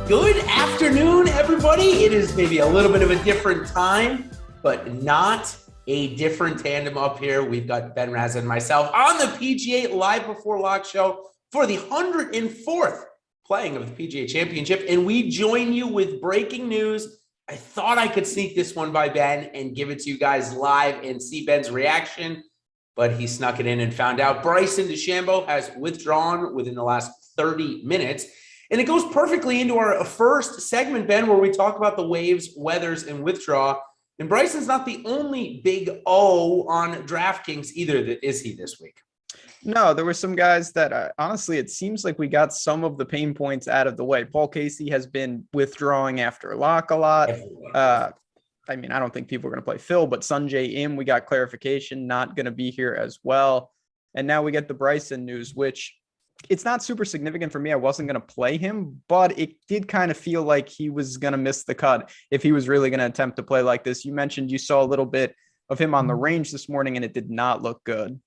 Good afternoon, everybody. It is maybe a little bit of a different time, but not a different tandem up here. We've got Ben, Rasa, and myself on the PGA Live Before Lock show for the 104th playing of the PGA Championship, and we join you with breaking news. I thought I could sneak this one by Ben and give it to you guys live and see Ben's reaction, but he snuck it in and found out Bryson DeChambeau has withdrawn within the last 30 minutes. And it goes perfectly into our first segment, Ben, where we talk about the waves, weathers, and withdraw. And Bryson's not the only big O on DraftKings either, is he, this week? No, there were some guys that honestly, it seems like we got some of the pain points out of the way. Paul Casey has been withdrawing after lock a lot. I don't think people are going to play Phil, but Sanjay Im, we got clarification, not going to be here as well. And now we get the Bryson news, which it's not super significant for me. I wasn't going to play him, but it did kind of feel like he was going to miss the cut if he was really going to attempt to play like this. You mentioned you saw a little bit of him on the range this morning, and it did not look good.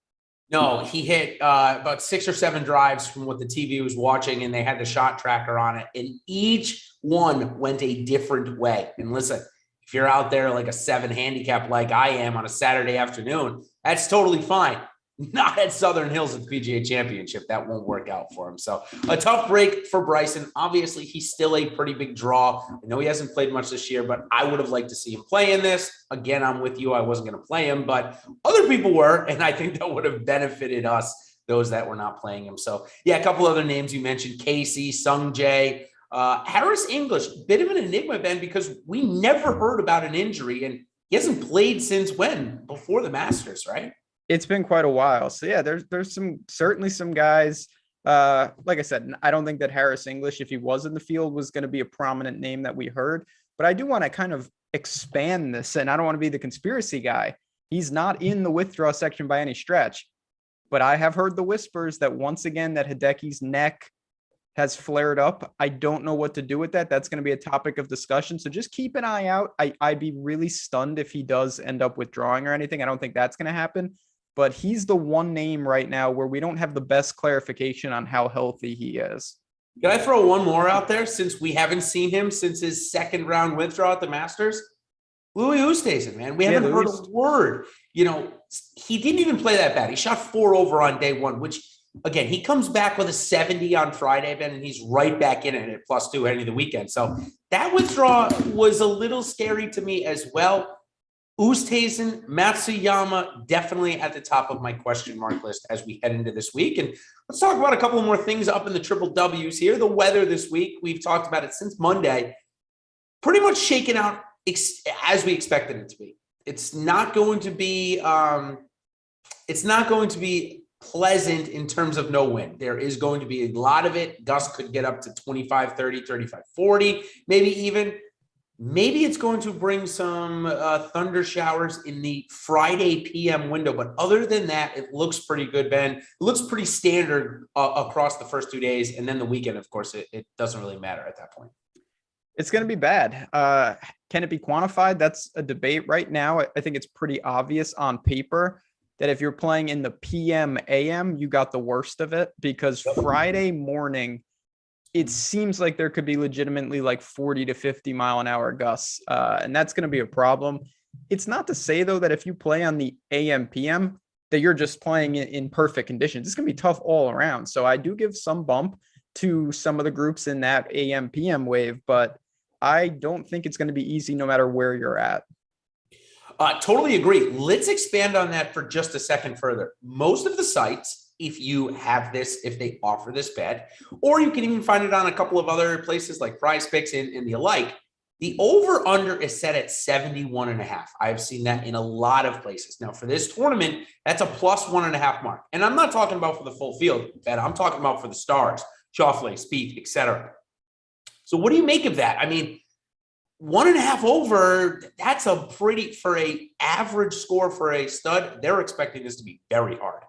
No, he hit about 6 or 7 drives from what the TV was watching, and they had the shot tracker on it, and each one went a different way. And listen, if you're out there like a 7 handicap like I am on a Saturday afternoon, that's totally fine. Not at Southern Hills at the PGA Championship. That won't work out for him. So a tough break for Bryson. Obviously, he's still a pretty big draw. I know he hasn't played much this year, but I would have liked to see him play in this. Again, I'm with you. I wasn't going to play him, but other people were, and I think that would have benefited us, those that were not playing him. So, yeah, a couple other names you mentioned, Casey, Sung Jae, Harris English, bit of an enigma, Ben, because we never heard about an injury, and he hasn't played since when? Before the Masters, right? It's been quite a while. So yeah, there's certainly some guys. Like I said, I don't think that Harris English, if he was in the field, was going to be a prominent name that we heard. But I do want to kind of expand this, and I don't want to be the conspiracy guy. He's not in the withdraw section by any stretch. But I have heard the whispers that once again that Hideki's neck has flared up. I don't know what to do with that. That's going to be a topic of discussion. So just keep an eye out. I'd be really stunned if he does end up withdrawing or anything. I don't think that's going to happen. But he's the one name right now where we don't have the best clarification on how healthy he is. Can I throw one more out there since we haven't seen him since his second round withdrawal at the Masters? Louis Oosthuizen, man. We haven't heard a word. You know, he didn't even play that bad. He shot 4 over on day one, which, again, he comes back with a 70 on Friday, Ben, and he's right back in it at +2 any of the weekend. So that withdrawal was a little scary to me as well. Oosthuizen, Matsuyama, definitely at the top of my question mark list as we head into this week. And let's talk about a couple more things up in the triple W's here. The weather this week, we've talked about it since Monday, pretty much shaken out as we expected it to be. It's not going to be pleasant in terms of no wind. There is going to be a lot of it. Gusts could get up to 25, 30, 35, 40, maybe even. Maybe it's going to bring some thunder showers in the Friday PM window. But other than that, it looks pretty good, Ben. It looks pretty standard across the first 2 days. And then the weekend, of course, it doesn't really matter at that point. It's going to be bad. Can it be quantified? That's a debate right now. I think it's pretty obvious on paper that if you're playing in the PM, AM, you got the worst of it, because Friday morning, it seems like there could be legitimately like 40 to 50 mile an hour gusts. And that's going to be a problem. It's not to say, though, that if you play on the AM, PM, that you're just playing in perfect conditions. It's going to be tough all around. So I do give some bump to some of the groups in that AM, PM wave, but I don't think it's going to be easy no matter where you're at. Totally agree. Let's expand on that for just a second further. Most of the sites, if you have this, if they offer this bet, or you can even find it on a couple of other places like Prize Picks and the alike, the over-under is set at 71.5. I've seen that in a lot of places. Now, for this tournament, that's a +1.5 mark. And I'm not talking about for the full field bet. I'm talking about for the stars, Schauffele, Spieth, etc. So what do you make of that? I mean, 1.5 over, that's a pretty, for a average score for a stud, they're expecting this to be very hard.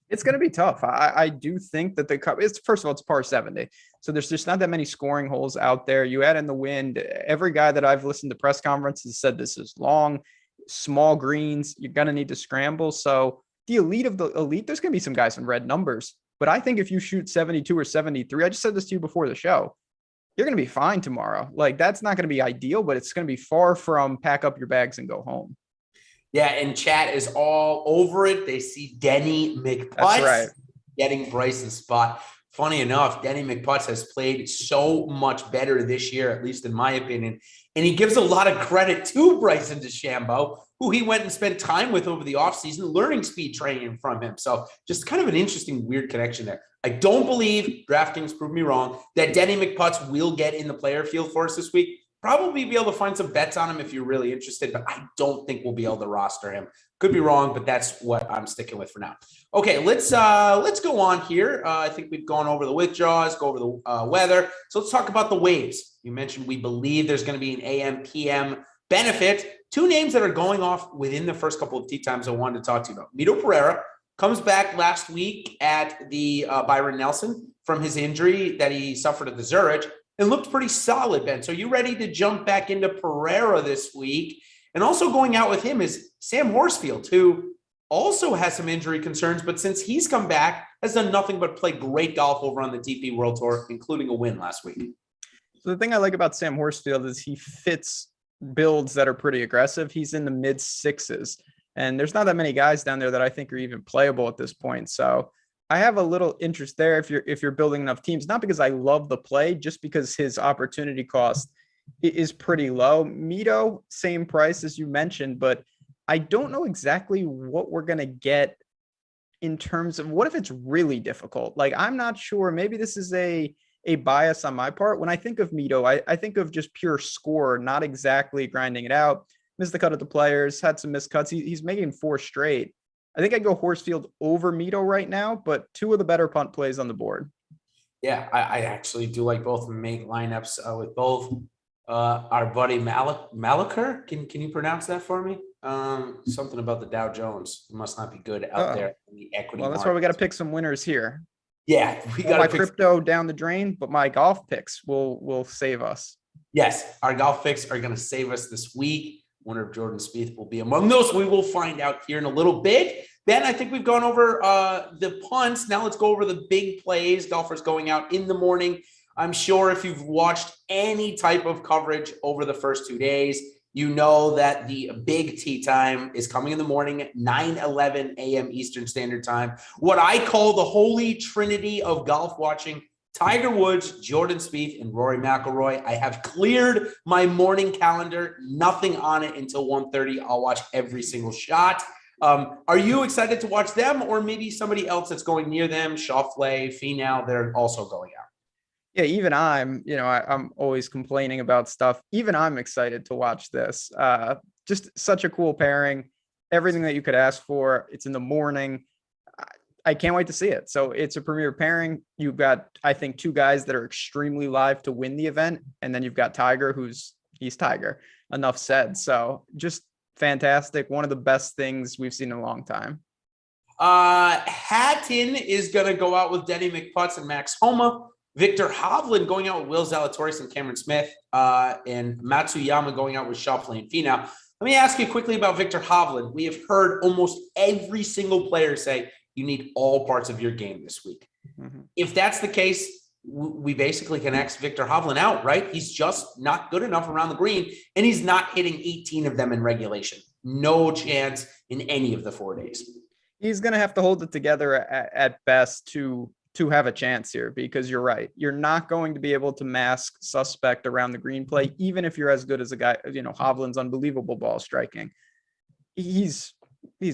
It's going to be tough. I do think that the cup is, first of all, it's par 70. So there's just not that many scoring holes out there. You add in the wind. Every guy that I've listened to press conferences said this is long, small greens. You're going to need to scramble. So the elite of the elite, there's going to be some guys in red numbers. But I think if you shoot 72 or 73, I just said this to you before the show, you're going to be fine tomorrow. Like, that's not going to be ideal, but it's going to be far from pack up your bags and go home. Yeah, and chat is all over it. They see Denny McPutts That's right. getting Bryson's spot. Funny enough, Denny McPutts has played so much better this year, at least in my opinion. And he gives a lot of credit to Bryson DeChambeau, who he went and spent time with over the offseason, learning speed training from him. So just kind of an interesting, weird connection there. I don't believe, DraftKings proved me wrong, that Denny McPutts will get in the player field for us this week. Probably be able to find some bets on him if you're really interested, but I don't think we'll be able to roster him. Could be wrong, but that's what I'm sticking with for now. Okay, let's go on here. I think we've gone over the withdrawals, go over the weather. So let's talk about the waves. You mentioned we believe there's going to be an AM, PM benefit. Two names that are going off within the first couple of tee times I wanted to talk to you about. Mito Pereira comes back last week at the Byron Nelson from his injury that he suffered at the Zurich. And looked pretty solid, Ben. So you ready to jump back into Pereira this week? And also going out with him is Sam Horsfield, who also has some injury concerns, but since he's come back, has done nothing but play great golf over on the DP World Tour, including a win last week. So the thing I like about Sam Horsfield is he fits builds that are pretty aggressive. He's in the mid sixes, and there's not that many guys down there that I think are even playable at this point. So I have a little interest there if you're building enough teams, not because I love the play, just because his opportunity cost is pretty low. Mito, same price as you mentioned, but I don't know exactly what we're going to get in terms of what if it's really difficult. Like, I'm not sure. Maybe this is a bias on my part. When I think of Mito, I think of just pure score, not exactly grinding it out. Missed the cut at the Players, had some missed cuts. He's making 4 straight. I think I'd go Horsfield over Mito right now, but 2 of the better punt plays on the board. Yeah, I actually do like both make lineups with both. Our buddy Malakir, can you pronounce that for me? Something about the Dow Jones. It must not be good out there in the equity. Well, that's why we got to pick some winners here. Yeah, we got my crypto down the drain, but my golf picks will save us. Yes, our golf picks are going to save us this week. Wonder if Jordan Spieth will be among those. We will find out here in a little bit. Then I think we've gone over the punts. Now let's go over the big plays. Golfers going out in the morning. I'm sure if you've watched any type of coverage over the first 2 days, you know that the big tee time is coming in the morning at 9:11 a.m. Eastern Standard Time. What I call the holy trinity of golf watching: Tiger Woods, Jordan Spieth, and Rory McIlroy. I have cleared my morning calendar. Nothing on it until 1:30. I'll watch every single shot. Are you excited to watch them, or maybe somebody else that's going near them? Schauffele, Finau, they're also going out. Yeah, even I'm always complaining about stuff. Even I'm excited to watch this. Just such a cool pairing. Everything that you could ask for. It's in the morning. I can't wait to see it. So it's a premier pairing. You've got, I think, 2 guys that are extremely live to win the event. And then you've got Tiger, he's Tiger. Enough said. So just fantastic. One of the best things we've seen in a long time. Hatton is going to go out with Denny McPutts and Max Homa. Victor Hovland going out with Will Zalatoris and Cameron Smith. And Matsuyama going out with Schauffele and Finau. Let me ask you quickly about Victor Hovland. We have heard almost every single player say you need all parts of your game this week. Mm-hmm. If that's the case, we basically can X Victor Hovland out, right? He's just not good enough around the green, and he's not hitting 18 of them in regulation. No chance in any of the 4 days. He's going to have to hold it together at best to have a chance here, because you're right. You're not going to be able to mask suspect around the green play, even if you're as good as a guy, Hovland's unbelievable ball striking. He's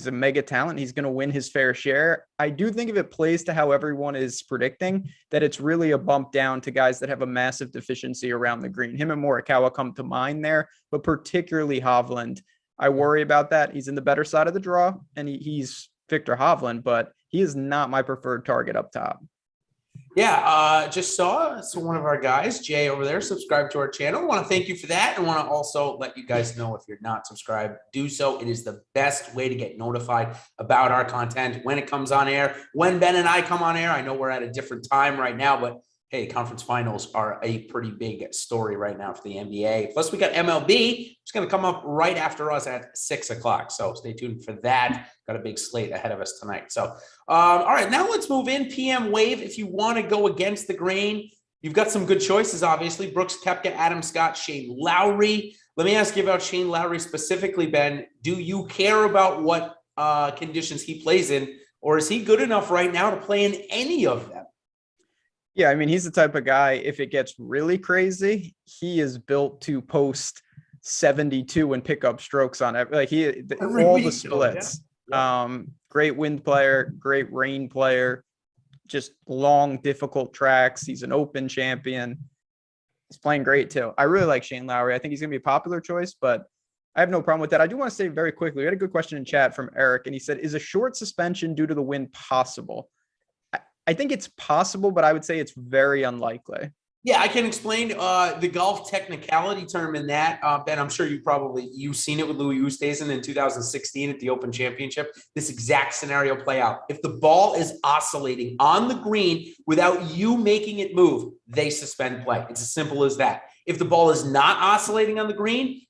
a mega talent. He's going to win his fair share. I do think if it plays to how everyone is predicting, that it's really a bump down to guys that have a massive deficiency around the green. Him and Morikawa come to mind there, but particularly Hovland. I worry about that. He's in the better side of the draw, and he's Victor Hovland, but he is not my preferred target up top. Yeah, just saw one of our guys, Jay, over there, subscribe to our channel. I want to thank you for that, and want to also let you guys know if you're not subscribed, do so. It is the best way to get notified about our content when it comes on air. When Ben and I come on air, I know we're at a different time right now, but hey, conference finals are a pretty big story right now for the NBA. Plus, we got MLB. It's going to come up right after us at 6 o'clock. So stay tuned for that. Got a big slate ahead of us tonight. So, all right, now let's move in. PM wave. If you want to go against the grain, You've got some good choices, obviously. Brooks Koepka, Adam Scott, Shane Lowry. Let me ask you about Shane Lowry specifically, Ben. Do you care about what conditions he plays in, or is he good enough right now to play in any of them? Yeah, I mean, he's the type of guy, if it gets really crazy, he is built to post 72 and pick up strokes on it. Like all the splits. Yeah. Great wind player, great rain player, just long, difficult tracks. He's an open champion. He's playing great too. I really like Shane Lowry. I think he's going to be a popular choice, but I have no problem with that. I do want to say very quickly, we had a good question in chat from Eric, and he said, is a short suspension due to the wind possible? I think it's possible, but I would say it's very unlikely. Yeah, I can explain the golf technicality term in that. Ben, I'm sure you've seen it with Louis Oosthuizen in 2016 at the Open Championship. This exact scenario play out. If the ball is oscillating on the green without you making it move, they suspend play. It's as simple as that. If the ball is not oscillating on the green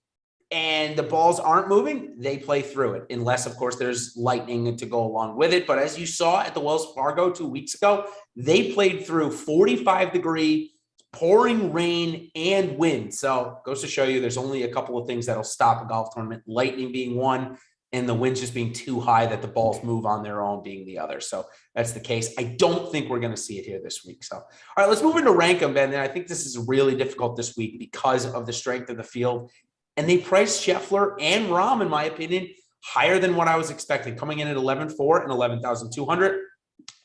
and the balls aren't moving, they play through it, unless, of course, there's lightning to go along with it. But as you saw at the Wells Fargo 2 weeks ago, they played through 45-degree pouring rain and wind. So goes to show you there's only a couple of things that'll stop a golf tournament, lightning being one, and the winds just being too high that the balls move on their own being the other. So that's the case. I don't think we're going to see it here this week. So, all right, let's move into rank them, Ben. And I think this is really difficult this week because of the strength of the field. And they priced Scheffler and Rahm, in my opinion, higher than what I was expecting, coming in at 11.4 and 11,200.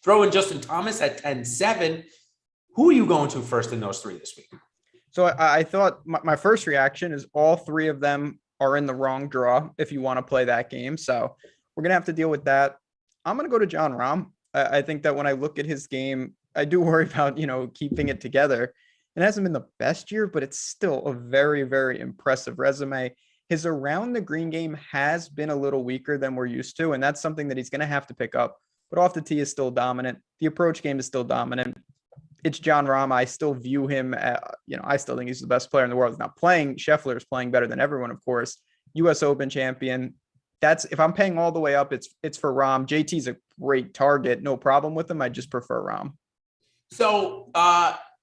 Throw in Justin Thomas at 10.7. Who are you going to first in those three this week? So I thought my first reaction is all three of them are in the wrong draw if you want to play that game. So we're going to have to deal with that. I'm going to go to Jon Rahm. I think that when I look at his game, I do worry about, keeping it together. It hasn't been the best year, but it's still a very, very impressive resume. His around the green game has been a little weaker than we're used to, and that's something that he's going to have to pick up. But off the tee is still dominant. The approach game is still dominant. It's Jon Rahm. I still view him, I still think he's the best player in the world. He's not playing. Scheffler is playing better than everyone, of course. U.S. Open champion. If I'm paying all the way up, it's for Rahm. JT's a great target. No problem with him. I just prefer Rahm. So,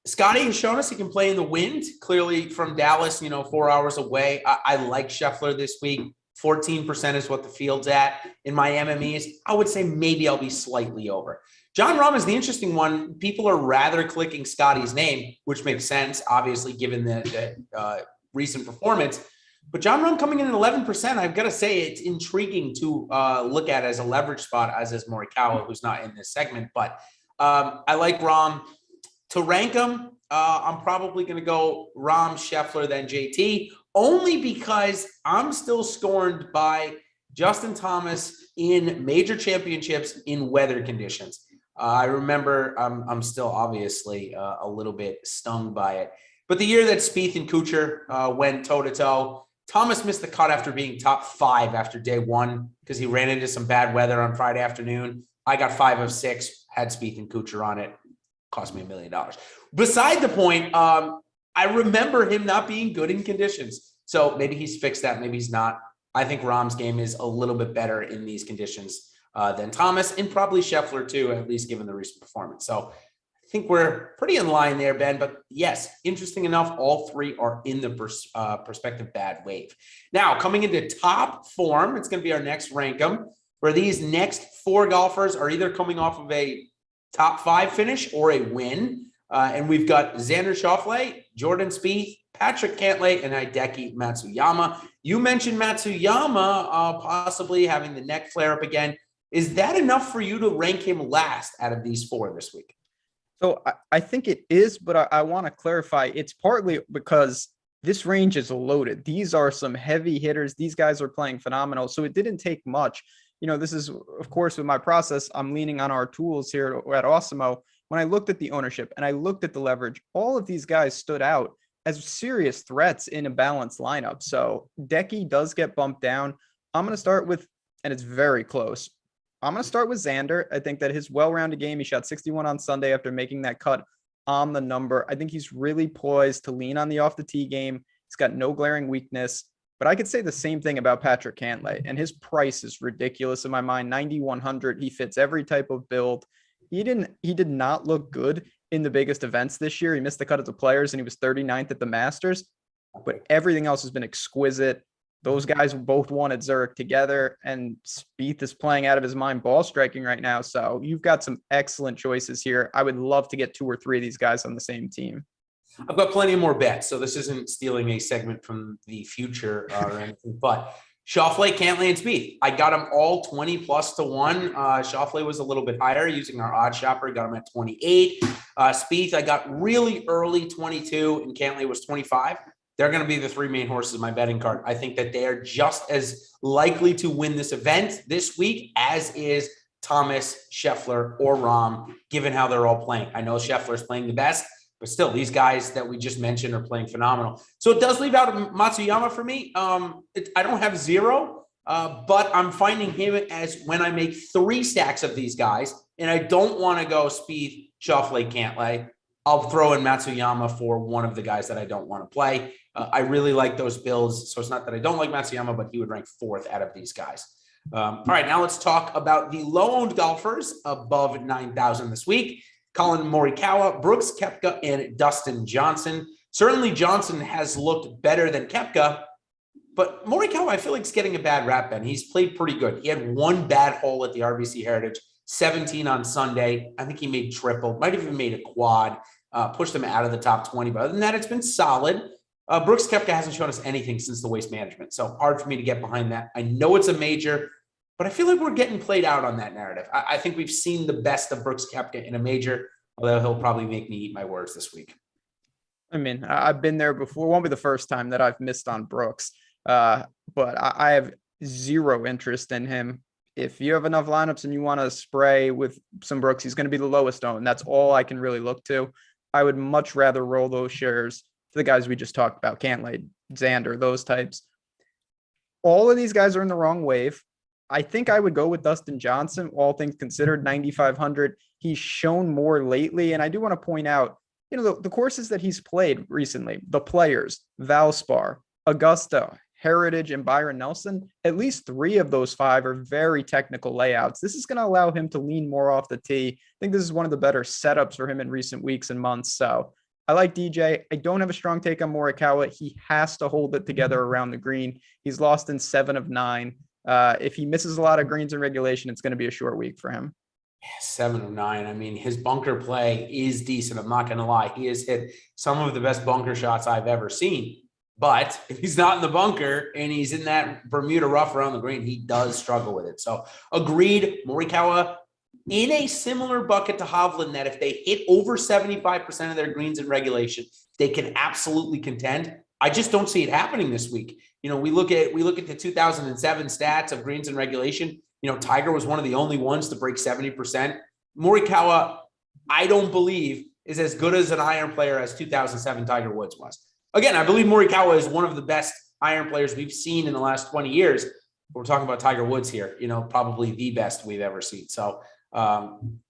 Scotty has shown us he can play in the wind, clearly from Dallas, 4 hours away. I like Scheffler this week. 14% is what the field's at in my MMEs. I would say maybe I'll be slightly over. Jon Rahm is the interesting one. People are rather clicking Scotty's name, which makes sense, obviously, given the recent performance. But Jon Rahm coming in at 11%, I've got to say it's intriguing to look at as a leverage spot, as is Morikawa, who's not in this segment. But I like Rahm. To rank them, I'm probably going to go Rahm, Scheffler, then JT, only because I'm still scorned by Justin Thomas in major championships in weather conditions. I remember I'm still obviously a little bit stung by it. But the year that Spieth and Kuchar went toe-to-toe, Thomas missed the cut after being top 5 after day 1 because he ran into some bad weather on Friday afternoon. I got 5 of 6, had Spieth and Kuchar on it. Cost me $1 million. Beside the point, I remember him not being good in conditions. So maybe he's fixed that. Maybe he's not. I think Rahm's game is a little bit better in these conditions than Thomas, and probably Scheffler too, at least given the recent performance. So I think we're pretty in line there, Ben. But yes, interesting enough, all three are in the prospective bad wave. Now, coming into top form, it's going to be our next rank 'em, where these next 4 golfers are either coming off of a top 5 finish or a win. And we've got Xander Schauffele, Jordan Spieth, Patrick Cantlay, and Hideki Matsuyama. You mentioned Matsuyama possibly having the neck flare up again. Is that enough for you to rank him last out of these 4 this week? So I think it is, but I want to clarify. It's partly because this range is loaded. These are some heavy hitters. These guys are playing phenomenal. So it didn't take much. This is, of course, with my process, I'm leaning on our tools here at Awesemo. When I looked at the ownership and I looked at the leverage, all of these guys stood out as serious threats in a balanced lineup. So Decky does get bumped down. I'm going to start with, and it's very close, I'm going to start with Xander. I think that his well-rounded game, he shot 61 on Sunday after making that cut on the number. I think he's really poised to lean on the off-the-tee game. He's got no glaring weakness. But I could say the same thing about Patrick Cantlay, and his price is ridiculous in my mind. 9,100. He fits every type of build. He did not look good in the biggest events this year. He missed the cut at the Players and he was 39th at the Masters, but everything else has been exquisite. Those guys both won at Zurich together, and Spieth is playing out of his mind ball striking right now. So you've got some excellent choices here. I would love to get 2 or 3 of these guys on the same team. I've got plenty more bets, so this isn't stealing a segment from the future or anything, but Schauffele, Cantlay, and Spieth. I got them all 20 plus to 1. Schauffele was a little bit higher using our OddsShopper. Got him at 28. Spieth, I got really early 22, and Cantlay was 25. They're going to be the 3 main horses of my betting card. I think that they are just as likely to win this event this week as is Thomas, Scheffler, or Rahm, given how they're all playing. I know Scheffler's playing the best, but still, these guys that we just mentioned are playing phenomenal. So it does leave out Matsuyama for me. I don't have 0, but I'm finding him as when I make 3 stacks of these guys, and I don't want to go Spieth, Schauffele, Cantlay, I'll throw in Matsuyama for one of the guys that I don't want to play. I really like those builds, so it's not that I don't like Matsuyama, but he would rank 4th out of these guys. All right, now let's talk about the low-owned golfers above 9,000 this week. Colin Morikawa, Brooks Koepka, and Dustin Johnson. Certainly Johnson has looked better than Koepka, but Morikawa I feel like is getting a bad rap, Ben. He's played pretty good. He had 1 bad hole at the RBC Heritage, 17 on Sunday. I think he made triple, might have even made a quad, pushed him out of the top 20. But other than that, it's been solid. Brooks Koepka hasn't shown us anything since the Waste Management, so hard for me to get behind that. I know it's a major, but I feel like we're getting played out on that narrative. I think we've seen the best of Brooks Koepka in a major, although he'll probably make me eat my words this week. I mean, I've been there before. It won't be the first time that I've missed on Brooks, but I have 0 interest in him. If you have enough lineups and you want to spray with some Brooks, he's going to be the lowest owned. That's all I can really look to. I would much rather roll those shares to the guys we just talked about, Cantlay, Xander, those types. All of these guys are in the wrong wave. I think I would go with Dustin Johnson, all things considered, 9,500. He's shown more lately. And I do want to point out, the courses that he's played recently, the Players, Valspar, Augusta, Heritage, and Byron Nelson, at least 3 of those 5 are very technical layouts. This is going to allow him to lean more off the tee. I think this is one of the better setups for him in recent weeks and months. So I like DJ. I don't have a strong take on Morikawa. He has to hold it together around the green. He's lost in 7 of 9. If he misses a lot of greens in regulation, it's going to be a short week for him. 7 of 9. I mean, his bunker play is decent. I'm not going to lie. He has hit some of the best bunker shots I've ever seen. But if he's not in the bunker and he's in that Bermuda rough around the green, he does struggle with it. So agreed, Morikawa in a similar bucket to Hovland, that if they hit over 75% of their greens in regulation, they can absolutely contend. I just don't see it happening this week. We look at the 2007 stats of greens in regulation. Tiger was one of the only ones to break 70%. Morikawa, I don't believe, is as good as an iron player as 2007 Tiger Woods was. Again, I believe Morikawa is one of the best iron players we've seen in the last 20 years. We're talking about Tiger Woods here, probably the best we've ever seen. So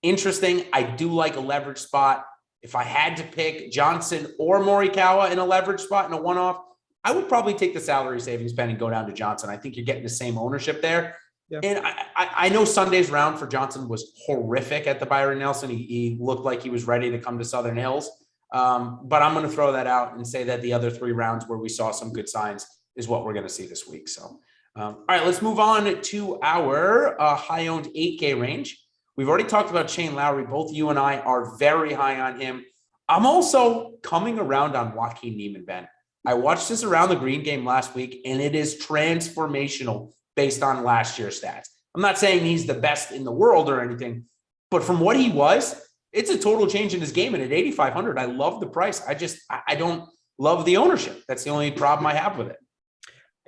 interesting. I do like a leverage spot. If I had to pick Johnson or Morikawa in a leverage spot in a one-off, I would probably take the salary savings pen and go down to Johnson. I think you're getting the same ownership there. Yeah. And I know Sunday's round for Johnson was horrific at the Byron Nelson. He looked like he was ready to come to Southern Hills. But I'm going to throw that out and say that the other 3 rounds where we saw some good signs is what we're going to see this week. So, all right, let's move on to our high-owned 8K range. We've already talked about Shane Lowry. Both you and I are very high on him. I'm also coming around on Joaquin Niemann, Ben. I watched this around the green game last week, and it is transformational based on last year's stats. I'm not saying he's the best in the world or anything, but from what he was, it's a total change in his game. And at 8,500, I love the price. I don't love the ownership. That's the only problem I have with it.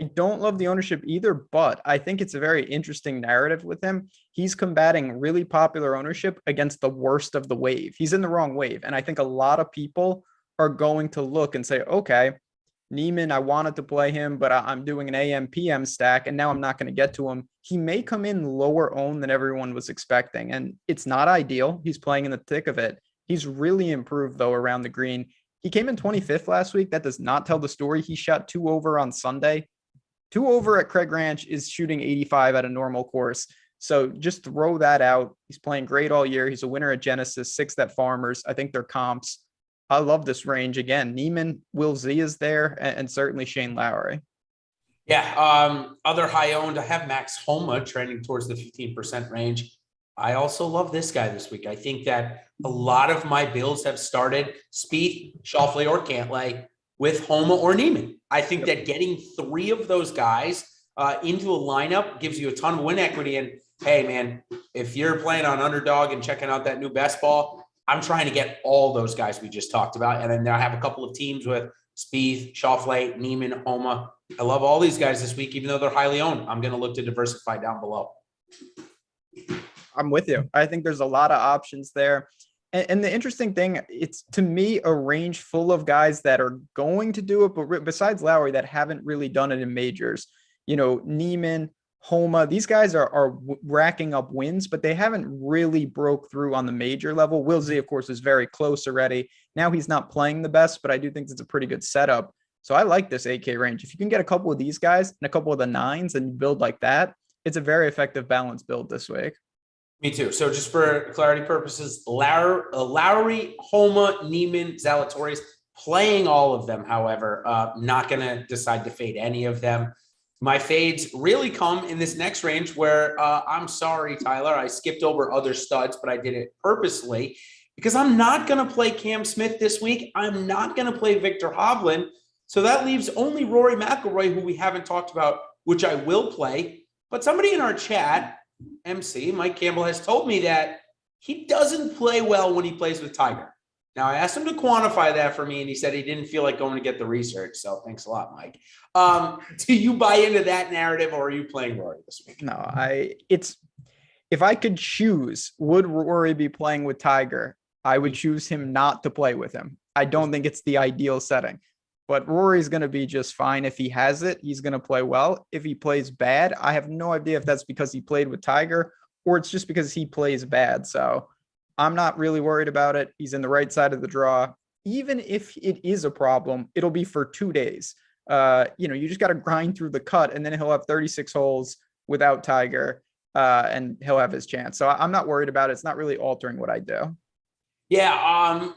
I don't love the ownership either, but I think it's a very interesting narrative with him. He's combating really popular ownership against the worst of the wave. He's in the wrong wave. And I think a lot of people are going to look and say, okay, Niemann, I wanted to play him, but I'm doing an AM PM stack, and now I'm not going to get to him. He may come in lower owned than everyone was expecting, and it's not ideal. He's playing in the thick of it. He's really improved, though, around the green. He came in 25th last week. That does not tell the story. He shot 2 over on Sunday. 2 over at Craig Ranch is shooting 85 at a normal course. So just throw that out. He's playing great all year. He's a winner at Genesis, 6th at Farmers. I think they're comps. I love this range. Again, Neiman, Will Z is there, and certainly Shane Lowry. Yeah. Other high owned, I have Max Homa trending towards the 15% range. I also love this guy this week. I think that a lot of my builds have started Spieth, Schauffele, or Cantlay with Homa or Neiman. I think that getting 3 of those guys into a lineup gives you a ton of win equity. And hey, man, if you're playing on underdog and checking out that new best ball, I'm trying to get all those guys we just talked about. And then I have a couple of teams with Spieth, Schauffele, Neiman, Homa. I love all these guys this week, even though they're highly owned. I'm going to look to diversify down below. I'm with you. I think there's a lot of options there. And the interesting thing, it's to me a range full of guys that are going to do it, but besides Lowry, that haven't really done it in majors. You know, Neiman, Homa, these guys are racking up wins, but they haven't really broke through on the major level. Will Z, of course, is very close already. Now he's not playing the best, but I do think it's a pretty good setup. So I like this 8K range. If you can get a couple of these guys and a couple of the 9s and you build like that, it's a very effective balance build this week. Me too. So just for clarity purposes, Lowry, Homa, Neiman, Zalatoris, playing all of them, however, not going to decide to fade any of them. My fades really come in this next range where I'm sorry, Tyler, I skipped over other studs, but I did it purposely because I'm not going to play Cam Smith this week. I'm not going to play Victor Hovland. So that leaves only Rory McIlroy, who we haven't talked about, which I will play. But somebody in our chat, MC, Mike Campbell, has told me that he doesn't play well when he plays with Tiger. Now, I asked him to quantify that for me, and he said he didn't feel like going to get the research. So thanks a lot, Mike. Do you buy into that narrative, or are you playing Rory this week? No, if I could choose, would Rory be playing with Tiger? I would choose him not to play with him. I don't think it's the ideal setting, but Rory's going to be just fine. If he has it, he's going to play well. If he plays bad, I have no idea if that's because he played with Tiger or it's just because he plays bad. So I'm not really worried about it. He's in the right side of the draw. Even if it is a problem, it'll be for 2 days. You just got to grind through the cut, and then he'll have 36 holes without Tiger, and he'll have his chance. So I'm not worried about it. It's not really altering what I do. Yeah.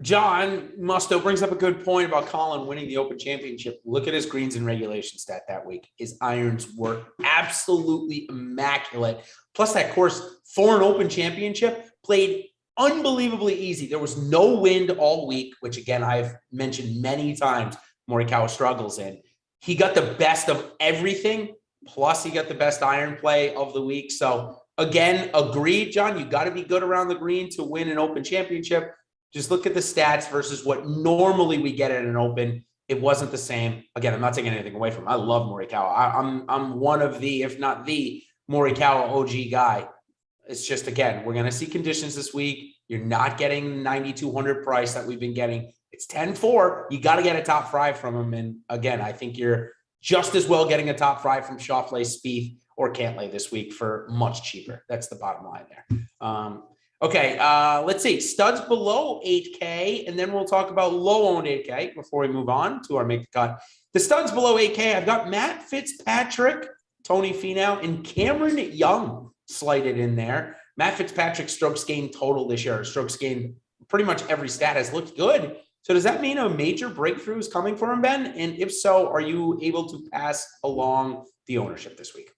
John Musto brings up a good point about Colin winning the Open Championship. Look at his greens and regulation stat that week. His irons were absolutely immaculate. Plus that course for an Open Championship played unbelievably easy. There was no wind all week, which again, I've mentioned many times Morikawa struggles in. He got the best of everything. Plus he got the best iron play of the week. So again, agreed, John, you got to be good around the green to win an Open Championship. Just look at the stats versus what normally we get at an Open. It wasn't the same. Again, I'm not taking anything away from him. I love Morikawa. I'm one of the, if not the Morikawa OG guy. It's just, again, we're going to see conditions this week. You're not getting 9,200 price that we've been getting. It's 10-4. You got to get a top 5 from him. And again, I think you're just as well getting a top 5 from Schauffele, Spieth, or Cantlay this week for much cheaper. That's the bottom line there. Okay, let's see. Studs below 8K, and then we'll talk about low-owned 8K before we move on to our Make the Cut. The studs below 8K, I've got Matt Fitzpatrick, Tony Finau, and Cameron Young slighted in there. Matt Fitzpatrick's strokes gained total this year. Strokes gained, pretty much every stat has looked good. So does that mean a major breakthrough is coming for him, Ben? And if so, are you able to pass along the ownership this week?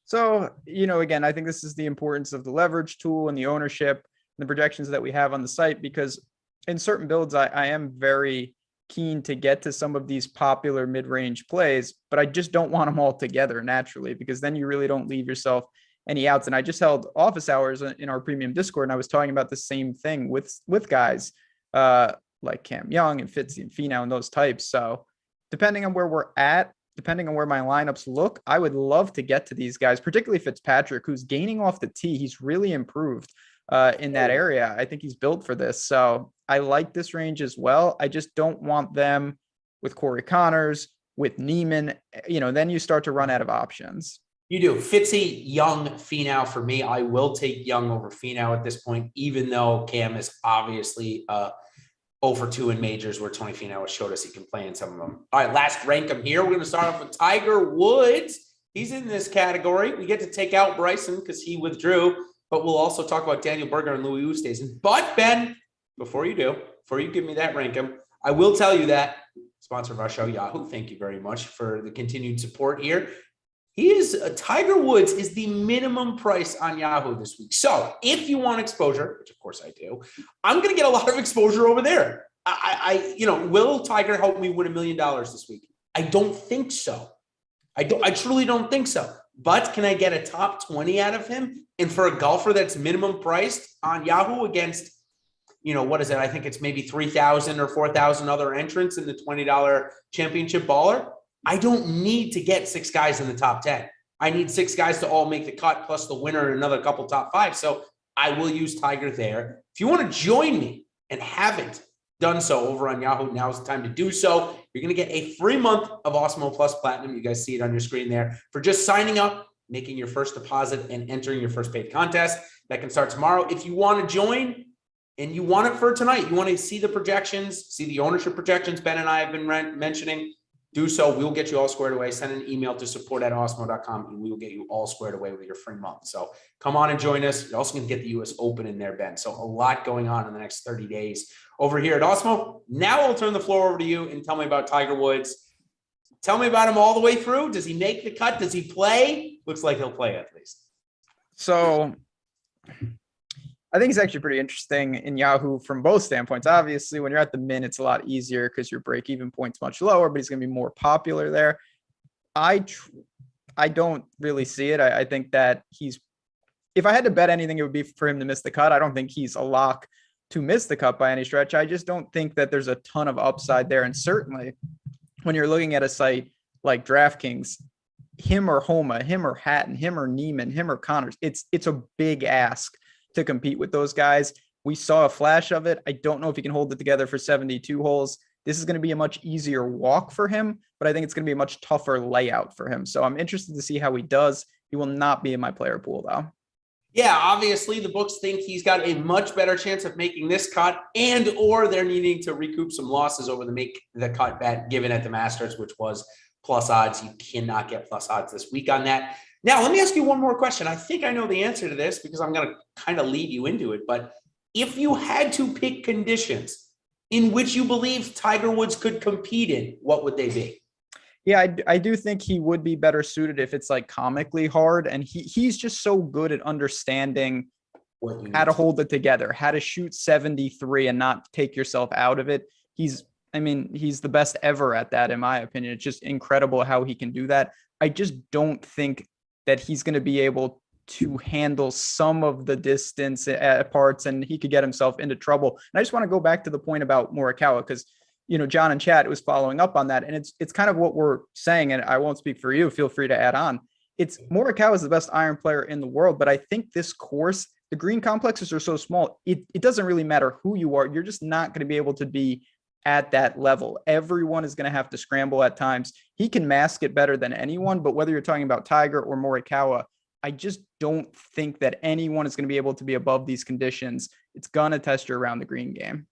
So, again, I think this is the importance of the leverage tool and the ownership and the projections that we have on the site, because in certain builds, I am very keen to get to some of these popular mid-range plays, but I just don't want them all together naturally, because then you really don't leave yourself any outs. And I just held office hours in our premium Discord, and I was talking about the same thing with guys like Cam Young and Fitzy and Finau and those types. So depending on where we're at, depending on where my lineups look, I would love to get to these guys, particularly Fitzpatrick, who's gaining off the tee. He's really improved in that area. I think he's built for this. So I like this range as well. I just don't want them with Corey Connors, with Neiman. Then you start to run out of options. You do. Fitzy, Young, Finau for me. I will take Young over Finau at this point, even though Cam is obviously 0-for-2 in majors where Tony Finau has showed us he can play in some of them. All right, last rank him here. We're going to start off with Tiger Woods. He's in this category. We get to take out Bryson because he withdrew, but we'll also talk about Daniel Berger and Louis Oosthuizen. But Ben, before you give me that rankum, I will tell you that sponsor of our show, Yahoo. Thank you very much for the continued support here. Tiger Woods is the minimum price on Yahoo this week. So if you want exposure, which of course I do, I'm going to get a lot of exposure over there. Will Tiger help me win $1 million this week? I don't think so. I truly don't think so. But can I get a top 20 out of him? And for a golfer that's minimum priced on Yahoo against, what is it? I think it's maybe 3,000 or 4,000 other entrants in the $20 championship baller. I don't need to get 6 guys in the top 10. I need 6 guys to all make the cut plus the winner and another couple top 5. So I will use Tiger there. If you want to join me and haven't done so over on Yahoo, now's the time to do so. You're going to get a free month of Awesemo Plus Platinum. You guys see it on your screen there for just signing up, making your first deposit, and entering your first paid contest. That can start tomorrow. If you want to join and you want it for tonight, you want to see the projections, see the ownership projections Ben and I have been mentioning, do so. We'll get you all squared away. Send an email to support@awesemo.com and we will get you all squared away with your free month. So come on and join us. You're also going to get the US Open in there, Ben. So a lot going on in the next 30 days over here at Awesemo. Now I'll turn the floor over to you and tell me about Tiger Woods. Tell me about him all the way through. Does he make the cut? Does he play? Looks like he'll play at least. So I think it's actually pretty interesting in Yahoo from both standpoints. Obviously, when you're at the min, it's a lot easier because your break-even point's much lower, but he's going to be more popular there. I don't really see it. I think that if I had to bet anything, it would be for him to miss the cut. I don't think he's a lock to miss the cut by any stretch. I just don't think that there's a ton of upside there. And certainly when you're looking at a site like DraftKings, him or Homa, him or Hatton, him or Neiman, him or Connors, it's a big ask to compete with those guys. We saw a flash of it. I don't know if he can hold it together for 72 holes. This is going to be a much easier walk for him, but I think it's going to be a much tougher layout for him. So I'm interested to see how he does. He will not be in my player pool though. Yeah, obviously the books think he's got a much better chance of making this cut or they're needing to recoup some losses over the make the cut bet given at the Masters, which was plus odds. You cannot get plus odds this week on that. Now, let me ask you one more question. I think I know the answer to this because I'm going to kind of lead you into it. But if you had to pick conditions in which you believe Tiger Woods could compete in, what would they be? Yeah, I do think he would be better suited if it's like comically hard. And he's just so good at understanding how to hold it together, how to shoot 73 and not take yourself out of it. He's the best ever at that, in my opinion. It's just incredible how he can do that. I just don't think that he's going to be able to handle some of the distance at parts and he could get himself into trouble. And I just want to go back to the point about Morikawa because, John in chat was following up on that. And it's kind of what we're saying. And I won't speak for you. Feel free to add on. It's Morikawa is the best iron player in the world. But I think this course, the green complexes are so small. It doesn't really matter who you are. You're just not going to be able to be at that level. Everyone is going to have to scramble at times. He can mask it better than anyone, but whether you're talking about Tiger or Morikawa, I just don't think that anyone is going to be able to be above these conditions. It's going to test you around the green game.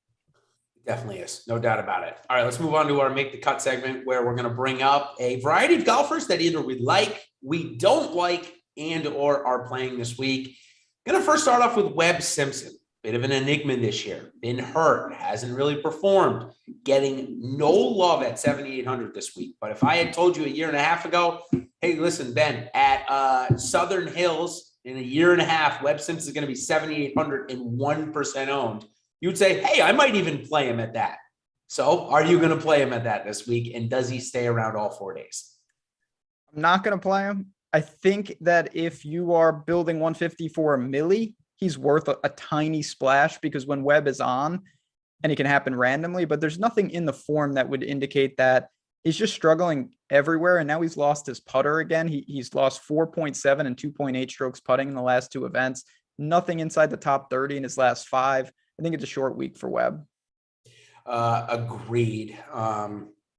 It definitely is. No doubt about it. All right, let's move on to our Make the Cut segment where we're going to bring up a variety of golfers that either we like, we don't like, and or are playing this week. Going to first start off with Webb Simpson. Bit of an enigma this year. Been hurt, hasn't really performed, getting no love at 7,800 this week. But if I had told you a year and a half ago, hey, listen, Ben, at Southern Hills in a year and a half, Webb Simpson is going to be 7,800 and 1% owned, you would say, hey, I might even play him at that. So are you going to play him at that this week? And does he stay around all 4 days? I'm not going to play him. I think that if you are building 150 for a milli, he's worth a tiny splash because when Webb is on, and it can happen randomly, but there's nothing in the form that would indicate that he's just struggling everywhere. And now he's lost his putter again. He's lost 4.7 and 2.8 strokes putting in the last 2 events. Nothing inside the top 30 in his last 5. I think it's a short week for Webb. Agreed.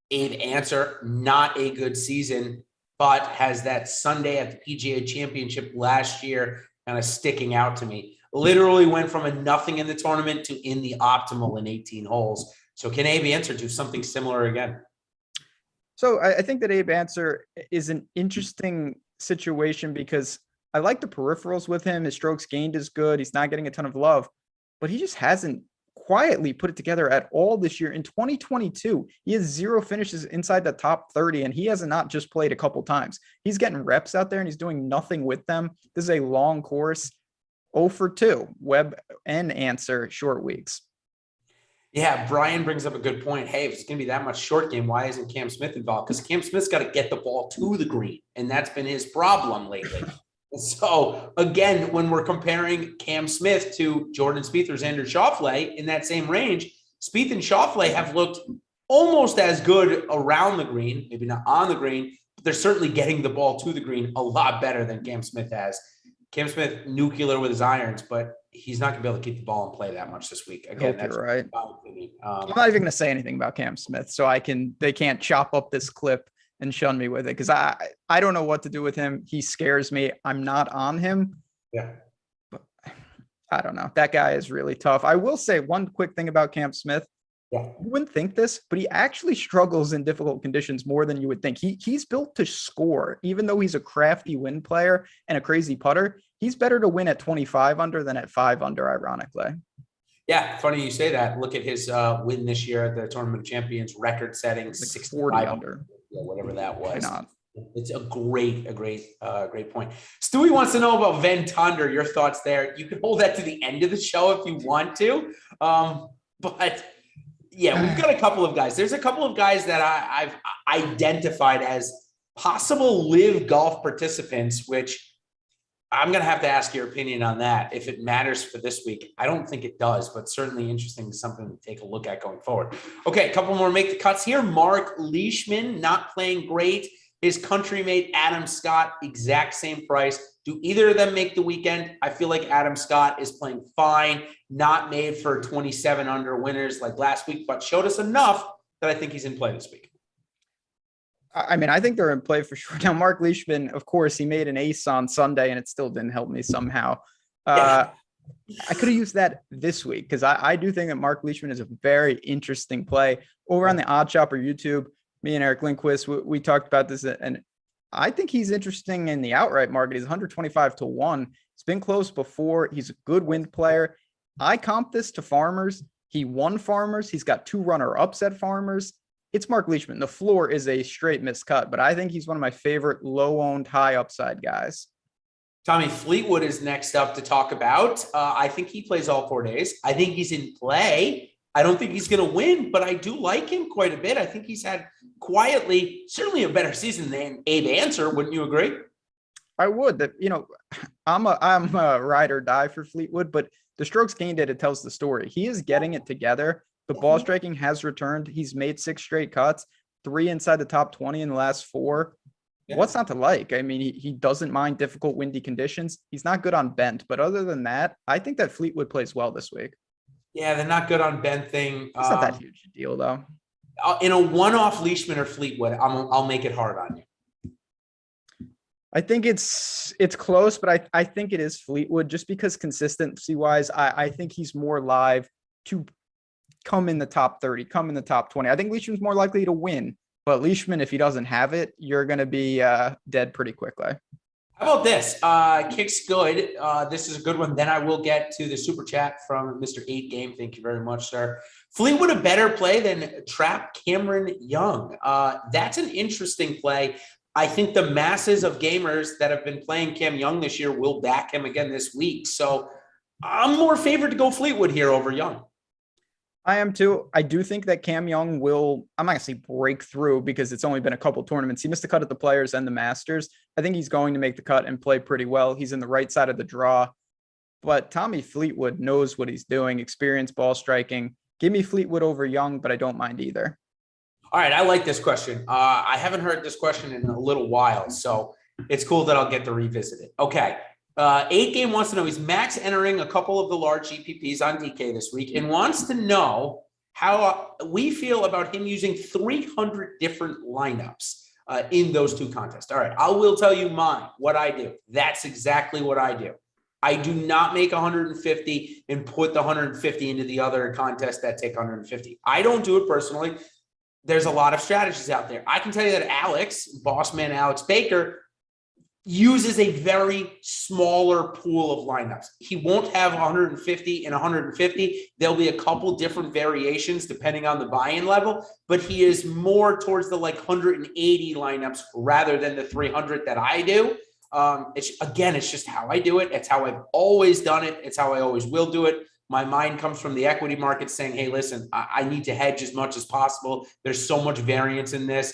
Abe Answer, not a good season, but has that Sunday at the PGA Championship last year kind of sticking out to me. Literally went from a nothing in the tournament to in the optimal in 18 holes. So can Abe Answer do something similar again? So I think that Abe Answer is an interesting situation because I like the peripherals with him. His strokes gained is good. He's not getting a ton of love, but he just hasn't quietly put it together at all this year. In 2022, he has 0 finishes inside the top 30, and he has not just played a couple times. He's getting reps out there and he's doing nothing with them. This is a long course. 0 for 2, Webb and Answer short weeks. Yeah, Brian brings up a good point. Hey, if it's going to be that much short game, why isn't Cam Smith involved? Because Cam Smith's got to get the ball to the green, and that's been his problem lately. So, again, when we're comparing Cam Smith to Jordan Spieth or Xander Schauffele in that same range, Spieth and Schauffele have looked almost as good around the green, maybe not on the green, but they're certainly getting the ball to the green a lot better than Cam Smith has. Cam Smith, nuclear with his irons, but he's not going to be able to keep the ball and play that much this week. Again, that's right. I'm not even going to say anything about Cam Smith, so they can't chop up this clip and shun me with it because I don't know what to do with him. He scares me. I'm not on him. Yeah. But I don't know. That guy is really tough. I will say one quick thing about Cam Smith. Yeah. You wouldn't think this, but he actually struggles in difficult conditions more than you would think. He's built to score, even though he's a crafty win player and a crazy putter. He's better to win at 25 under than at 5 under, ironically. Yeah, funny you say that. Look at his win this year at the Tournament of Champions, record-setting, like 40 under. Yeah, whatever that was. Why not? It's a great point. Stewie wants to know about Van Tonder. Your thoughts there? You can hold that to the end of the show if you want to. But yeah, we've got a couple of guys. There's a couple of guys that I've identified as possible live golf participants, which I'm going to have to ask your opinion on that. If it matters for this week, I don't think it does, but certainly interesting, something to take a look at going forward. Okay. A couple more make the cuts here. Mark Leishman, not playing great. His countrymate, Adam Scott, exact same price. Do either of them make the weekend? I feel like Adam Scott is playing fine, not made for 27 under winners like last week, but showed us enough that I think he's in play this week. I mean, I think they're in play for sure. Now, Mark Leishman, of course, he made an ace on Sunday, and it still didn't help me somehow. I could have used that this week because I do think that Mark Leishman is a very interesting play. Over on the OddsShopper YouTube, me and Eric Lindquist, we talked about this, and I think he's interesting in the outright market. He's 125 to 1. It's been close before. He's a good wind player. I comp this to Farmers. He won Farmers. He's got 2 runner-ups at Farmers. It's Mark Leishman. The floor is a straight miscut, but I think he's one of my favorite low-owned, high-upside guys. Tommy Fleetwood is next up to talk about. I think he plays all 4 days. I think he's in play. I don't think he's going to win, but I do like him quite a bit. I think he's had quietly, certainly a better season than Abe Answer. Wouldn't you agree? I would. I'm a ride or die for Fleetwood, but the strokes gained data tells the story. He is getting it together. The ball striking has returned. He's made 6 straight cuts, 3 inside the top 20 in the last 4. Yeah. What's not to like? I mean, he doesn't mind difficult windy conditions. He's not good on bent, but other than that, I think that Fleetwood plays well this week. Yeah, they're not good on bent thing. It's not that huge a deal, though. In a one-off Leishman or Fleetwood, I'll make it hard on you. I think it's close, but I think it is Fleetwood just because consistency-wise, I think he's more live to come in the top 30, come in the top 20. I think Leishman's more likely to win, but Leishman, if he doesn't have it, you're going to be dead pretty quickly. How about this? Kicks good. This is a good one. Then I will get to the super chat from Mr. 8 Game. Thank you very much, sir. Fleetwood a better play than Trap Cameron Young. That's an interesting play. I think the masses of gamers that have been playing Cam Young this year will back him again this week. So I'm more favored to go Fleetwood here over Young. I am too. I do think that Cam Young will, I'm not going to say break through because it's only been a couple tournaments. He missed the cut at the Players and the Masters. I think he's going to make the cut and play pretty well. He's in the right side of the draw. But Tommy Fleetwood knows what he's doing, experienced ball striking. Give me Fleetwood over Young, but I don't mind either. All right, I like this question. I haven't heard this question in a little while, so it's cool that I'll get to revisit it. Okay. 8 Game wants to know, is Max entering a couple of the large GPPs on DK this week and wants to know how we feel about him using 300 different lineups in those 2 contests. All right, I will tell you what I do. That's exactly what I do. I do not make 150 and put the 150 into the other contests that take 150. I don't do it personally. There's a lot of strategies out there. I can tell you that Alex, boss man Alex Baker, uses a very smaller pool of lineups. He won't have 150 and 150. There'll be a couple different variations depending on the buy-in level, but he is more towards the like 180 lineups rather than the 300 that I do. It's just how I do it. It's how I've always done it. It's how I always will do it. My mind comes from the equity market saying, hey, listen, I need to hedge as much as possible. There's so much variance in this.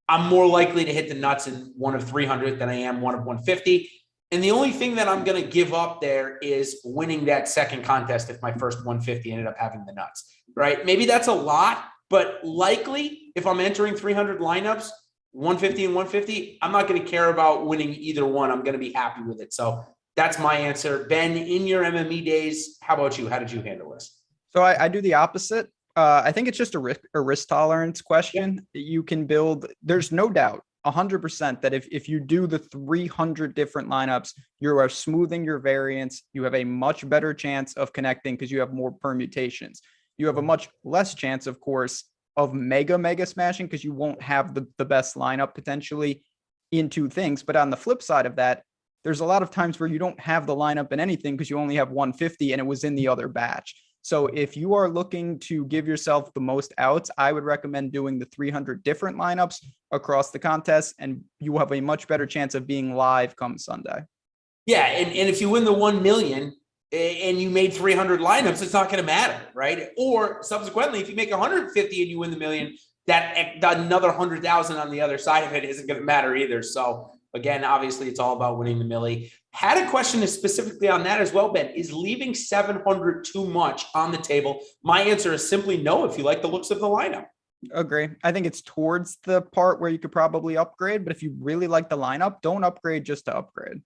I'm more likely to hit the nuts in one of 300 than I am one of 150. And the only thing that I'm going to give up there is winning that second contest if my first 150 ended up having the nuts, right? Maybe that's a lot, but likely if I'm entering 300 lineups, 150 and 150, I'm not going to care about winning either one. I'm going to be happy with it. So that's my answer. Ben, in your MME days, how about you? How did you handle this? So I do the opposite. I think it's just a risk tolerance question. Yeah. You can build, there's no doubt 100% that if you do the 300 different lineups, you are smoothing your variance. You have a much better chance of connecting because you have more permutations. You have a much less chance, of course, of mega smashing because you won't have the best lineup potentially in two things. But on the flip side of that, there's a lot of times where you don't have the lineup in anything because you only have 150 and it was in the other batch. So if you are looking to give yourself the most outs, I would recommend doing the 300 different lineups across the contest, and you have a much better chance of being live come Sunday. Yeah, and if you win the 1 million and you made 300 lineups, it's not going to matter, right? Or subsequently, if you make 150 and you win the million, that another 100,000 on the other side of it isn't going to matter either. So again, obviously, it's all about winning the millie. Had a question specifically on that as well, Ben. Is leaving 700 too much on the table? My answer is simply no if you like the looks of the lineup. Agree. I think it's towards the part where you could probably upgrade, but if you really like the lineup, don't upgrade just to upgrade.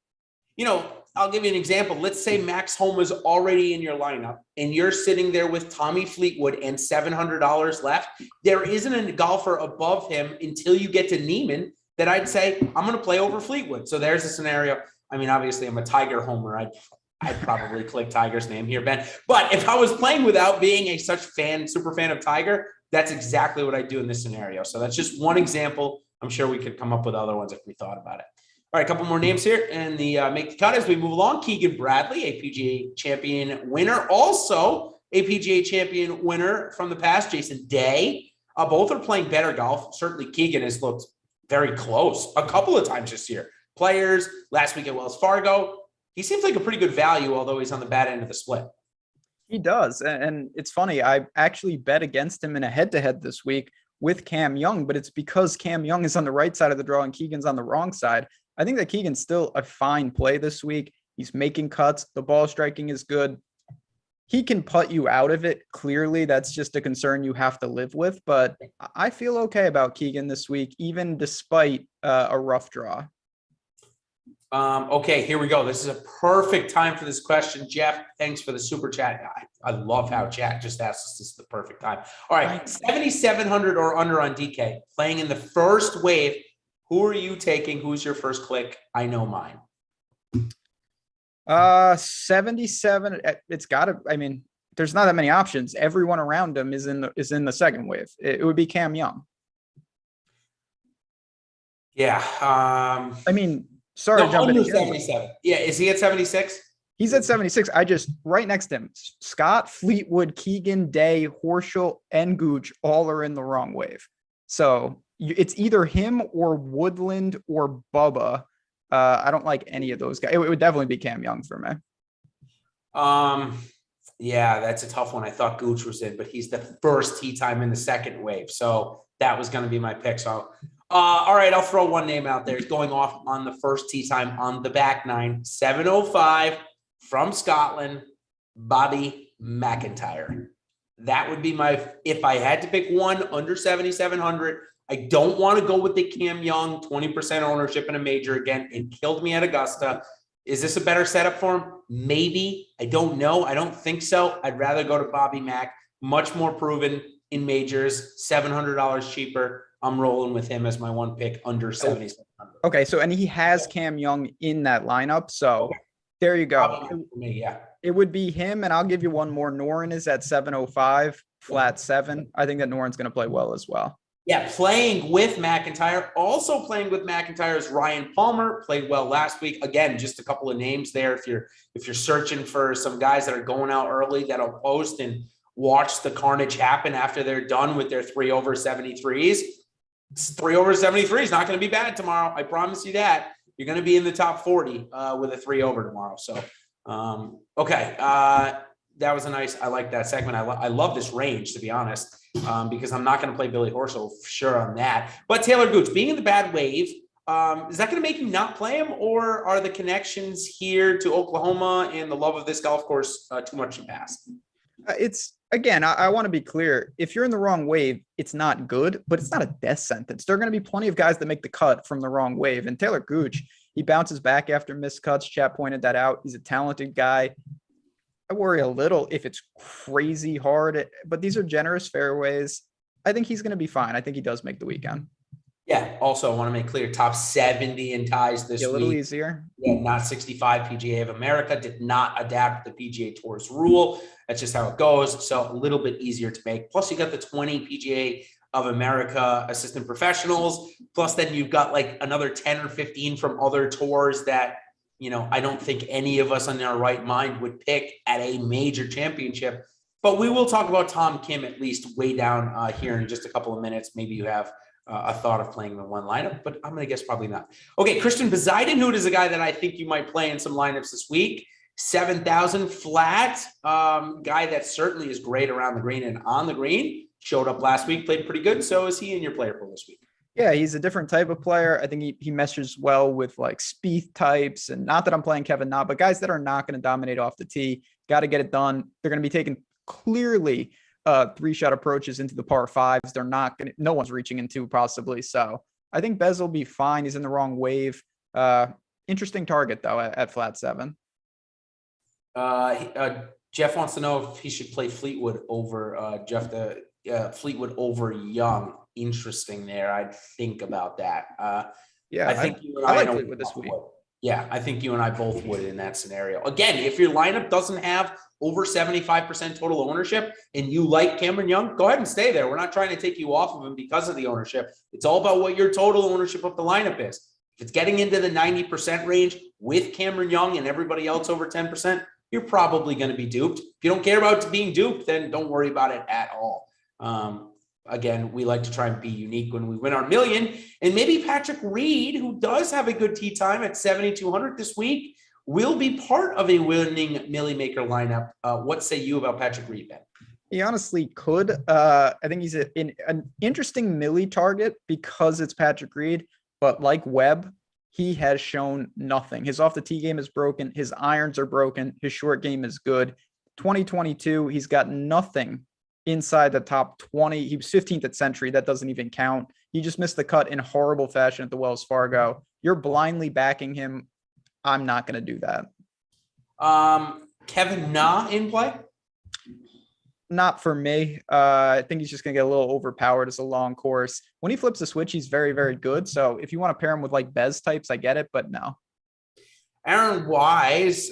You know, I'll give you an example. Let's say Max Homa is already in your lineup and you're sitting there with Tommy Fleetwood and $700 left. There isn't a golfer above him until you get to Neiman that I'd say, I'm going to play over Fleetwood. So there's a scenario. I mean, obviously, I'm a Tiger homer. I'd probably click Tiger's name here, Ben. But if I was playing without being a super fan of Tiger, that's exactly what I'd do in this scenario. So that's just one example. I'm sure we could come up with other ones if we thought about it. All right, a couple more names here and the make the cut as we move along. Keegan Bradley, a PGA champion winner. Also a PGA champion winner from the past, Jason Day. Both are playing better golf. Certainly Keegan has looked very close a couple of times this year. Players, last week at Wells Fargo. He seems like a pretty good value, although he's on the bad end of the split. He does. And it's funny. I actually bet against him in a head-to-head this week with Cam Young, but it's because Cam Young is on the right side of the draw and Keegan's on the wrong side. I think that Keegan's still a fine play this week. He's making cuts. The ball striking is good. He can putt you out of it. Clearly, that's just a concern you have to live with. But I feel okay about Keegan this week, even despite a rough draw. Okay, here we go. This is a perfect time for this question. Geoff, thanks for the super chat. I love how chat just asked us this is the perfect time. All right, 7,700 or under on DK, playing in the first wave. Who are you taking? Who's your first click? I know mine. 77. It's got to, I mean, there's not that many options. Everyone around him is in the second wave. It would be Cam Young. Yeah. I mean, sorry. No, under 77. Yeah. Is he at 76? He's at 76. Right next to him, Scott, Fleetwood, Keegan, Day, Horschel, and Gooch all are in the wrong wave. So it's either him or Woodland or Bubba. I don't like any of those guys. It would definitely be Cam Young for me. Yeah, that's a tough one. I thought Gooch was in, but he's the first tee time in the second wave. So that was going to be my pick. So, all right, I'll throw one name out there. He's going off on the first tee time on the back nine, 705 from Scotland, Bobby McIntyre. That would be if I had to pick one under 7,700. I don't want to go with the Cam Young 20% ownership in a major again. It killed me at Augusta. Is this a better setup for him? Maybe. I don't know. I don't think so. I'd rather go to Bobby Mack. Much more proven in majors. $700 cheaper. I'm rolling with him as my one pick under 7,700. Okay. So, and he has Cam Young in that lineup. So there you go. For me, yeah. It would be him. And I'll give you one more. Noren is at 705, flat 7. I think that Noren's going to play well as well. Yeah, playing with McIntyre. Also playing with McIntyre is Ryan Palmer. Played well last week. Again, just a couple of names there. If you're searching for some guys that are going out early that'll post and watch the carnage happen after they're done with their 3 over 73s. 3 over 73 is not going to be bad tomorrow. I promise you that. You're going to be in the top 40 with a 3 over tomorrow. So, okay. That was I like that segment. I love this range, to be honest, because I'm not going to play Billy Horschel for sure on that. But Taylor Gooch, being in the bad wave, is that going to make you not play him, or are the connections here to Oklahoma and the love of this golf course too much to pass? It's, again, I want to be clear. If you're in the wrong wave, it's not good, but it's not a death sentence. There are going to be plenty of guys that make the cut from the wrong wave. And Taylor Gooch, he bounces back after missed cuts. Chat pointed that out. He's a talented guy. I worry a little if it's crazy hard, but these are generous fairways. I think he's going to be fine. I think he does make the weekend. Yeah. Also, I want to make clear, top 70 in ties this week. A little easier. Yeah, not 65. PGA of America did not adapt the PGA Tour's rule. That's just how it goes. So a little bit easier to make. Plus, you got the 20 PGA of America assistant professionals. Plus, then you've got like another 10 or 15 from other tours that, I don't think any of us in our right mind would pick at a major championship. But we will talk about Tom Kim at least way down here in just a couple of minutes. Maybe you have a thought of playing the one lineup, but I'm going to guess probably not. Okay, Christian Bezuidenhout is a guy that I think you might play in some lineups this week. 7,000 flat, guy that certainly is great around the green and on the green. Showed up last week, played pretty good. So is he in your player pool this week? Yeah, he's a different type of player. I think he meshes well with like Spieth types, and not that I'm playing Kevin Na, but guys that are not going to dominate off the tee. Got to get it done. They're going to be taking clearly 3-shot approaches into the par 5s. They're not going to, no one's reaching into possibly. So I think Bez will be fine. He's in the wrong wave. Interesting target though at flat 7. Geoff wants to know if he should play Fleetwood over Fleetwood over Young. Interesting there. I'd think about that. Yeah, I think you and I I like know Fleetwood this week. Yeah, I think you and I both would in that scenario. Again, if your lineup doesn't have over 75% total ownership and you like Cameron Young, go ahead and stay there. We're not trying to take you off of him because of the ownership. It's all about what your total ownership of the lineup is. If it's getting into the 90% range with Cameron Young and everybody else over 10%, you're probably going to be duped. If you don't care about being duped, then don't worry about it at all. Again, we like to try and be unique when we win our million. And maybe Patrick Reed, who does have a good tee time at 7,200 this week, will be part of a winning Millie Maker lineup. What say you about Patrick Reed, Ben? He honestly could. I think he's an interesting Millie target because it's Patrick Reed. But like Webb, he has shown nothing. His off the tee game is broken. His irons are broken. His short game is good. 2022, he's got nothing inside the top 20. He was 15th at Century. That doesn't even count. He just missed the cut in horrible fashion at the Wells Fargo. You're blindly backing him. I'm not going to do that. Kevin Na in play? Not for me. I think he's just going to get a little overpowered. It's a long course. When he flips the switch, he's very, very good. So if you want to pair him with like Bez types, I get it, but no. Aaron Wise,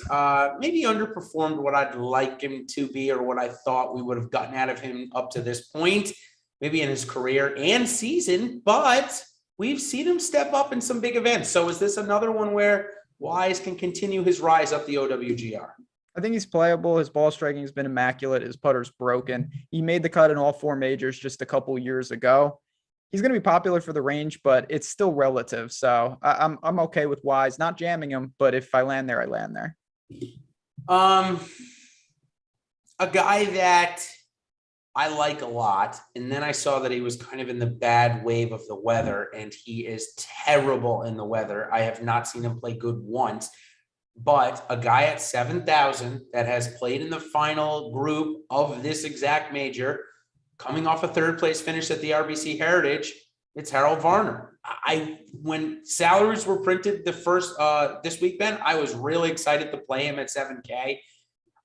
maybe underperformed what I'd like him to be or what I thought we would have gotten out of him up to this point, maybe in his career and season, but we've seen him step up in some big events. So is this another one where Wise can continue his rise up the OWGR? I think he's playable. His ball striking has been immaculate. His putter's broken. He made the cut in all 4 majors just a couple years ago. He's going to be popular for the range, but it's still relative. So I'm okay with Wise, not jamming him, but if I land there, I land there. A guy that I like a lot, and then I saw that he was kind of in the bad wave of the weather, and he is terrible in the weather. I have not seen him play good once, but a guy at 7,000 that has played in the final group of this exact major, coming off a 3rd place finish at the RBC Heritage, it's Harold Varner. When salaries were printed this week, Ben, I was really excited to play him at 7K.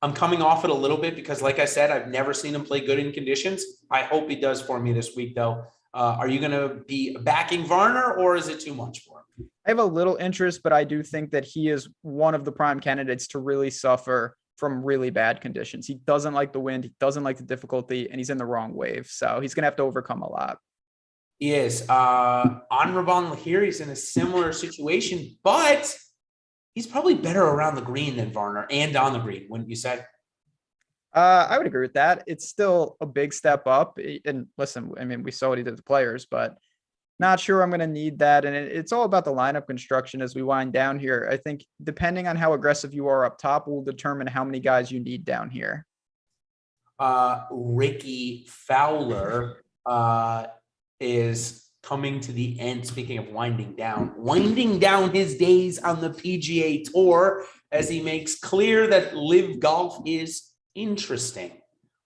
I'm coming off it a little bit because, like I said, I've never seen him play good in conditions. I hope he does for me this week, though. Are you going to be backing Varner, or is it too much for him? I have a little interest, but I do think that he is one of the prime candidates to really suffer from really bad conditions. He doesn't like the wind. He doesn't like the difficulty, and he's in the wrong wave. So he's going to have to overcome a lot. He is. Anraban Lahiri's in a similar situation, but he's probably better around the green than Varner and on the green, wouldn't you say? I would agree with that. It's still a big step up. And listen, I mean, we saw what he did with the players, but not sure I'm going to need that. And it's all about the lineup construction as we wind down here. I think depending on how aggressive you are up top will determine how many guys you need down here. Ricky Fowler is coming to the end. Speaking of winding down his days on the PGA Tour as he makes clear that live golf is interesting.